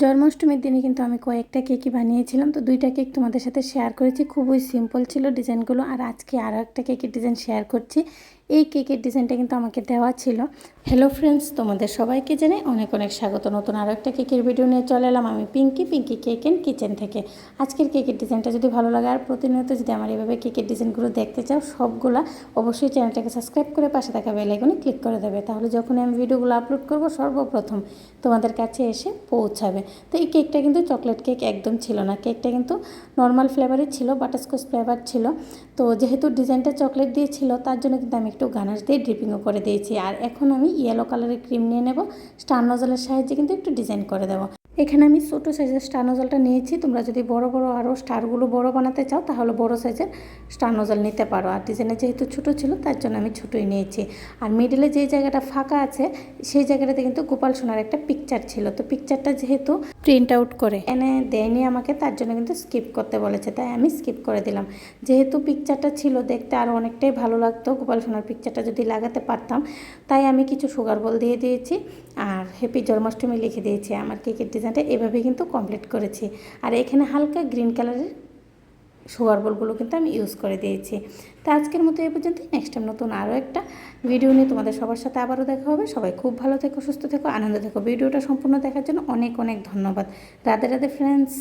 জন্মাষ্টমীর দিনে কিন্তু আমি কয়েকটা কেকই বানিয়েছিলাম, তো দুইটা কেক তোমাদের সাথে শেয়ার করেছি। খুবই সিম্পল ছিল ডিজাইনগুলো। আর আজকে আরও একটা কেকের ডিজাইন শেয়ার করছি। এই কেকের ডিজাইনটা কিন্তু আমাকে দেওয়া ছিল। হ্যালো ফ্রেন্ডস, তোমাদের সবাইকে জানাই অনেক অনেক স্বাগত। নতুন আরও একটা কেকের ভিডিও নিয়ে চলে এলাম আমি পিঙ্কি কেক অ্যান্ড কিচেন থেকে। আজকের কেকের ডিজাইনটা যদি ভালো লাগে আর প্রতিনিয়ত যদি আমার এভাবে কেকের ডিজাইনগুলো দেখতে চাও সবগুলা, অবশ্যই চ্যানেলটাকে সাবস্ক্রাইব করে পাশে থাকা বেল আইকনে ক্লিক করে দেবে। তাহলে যখনই আমি ভিডিওগুলো আপলোড করব সর্বপ্রথম তোমাদের কাছে এসে পৌঁছাবে। তো এই কেকটা কিন্তু চকলেট কেক একদম ছিল না, কেকটা কিন্তু নর্মাল ফ্লেভারের ছিল, বাটারস্কচ ফ্লেভার ছিল। তো যেহেতু ডিজাইনটা চকলেট দিয়ে ছিল তার জন্য কিন্তু আমি একটু গানাশ দিয়ে ড্রিপিংও করে দিয়েছি। আর এখন আমি ইয়েলো কালারের ক্রিম নিয়ে নেব, স্টার নজলের সাহায্যে কিন্তু একটু ডিজাইন করে দেবো। এখানে আমি ছোটো সাইজের স্টার নজলটা নিয়েছি। তোমরা যদি বড় আরও স্টারগুলো বড় বানাতে চাও তাহলে বড় সাইজের স্টার নজল নিতে পারো। আর ডিজাইনটা যেহেতু ছোটো ছিল তার জন্য আমি ছোটোই নিয়েছি। আর মিডলে যে জায়গাটা ফাঁকা আছে সেই জায়গাটাতে কিন্তু গোপাল সোনার একটা পিকচার ছিল। তো পিকচারটা যেহেতু প্রিন্ট আউট করে এনে দেয়নি আমাকে, তার জন্য কিন্তু স্কিপ করতে বলেছে, তাই আমি স্কিপ করে দিলাম। যেহেতু পিকচারটা ছিল দেখতে আরও অনেকটাই ভালো লাগতো, গোপাল সোনার পিকচারটা যদি লাগাতে পারতাম, তাই আমি কিছু সুগার বল দিয়ে দিয়েছি আর হ্যাপি জন্মাষ্টমী লিখে দিয়েছি। আমার কেকের ডিজাইনটা এভাবে কিন্তু কমপ্লিট করেছি। আর এখানে হালকা গ্রিন কালারের সুগার বলগুলো কিন্তু আমি ইউজ করে দিয়েছি। তো আজকের মতো এই পর্যন্ত। নেক্সট টাইম নতুন আরও একটা ভিডিও নিয়ে তোমাদের সবার সাথে আবারও দেখা হবে। সবাই খুব ভালো থেকো, সুস্থ থেকো, আনন্দ থেকো। ভিডিওটা সম্পূর্ণ দেখার জন্য অনেক অনেক ধন্যবাদ। রাধে রাধে ফ্রেন্ডস।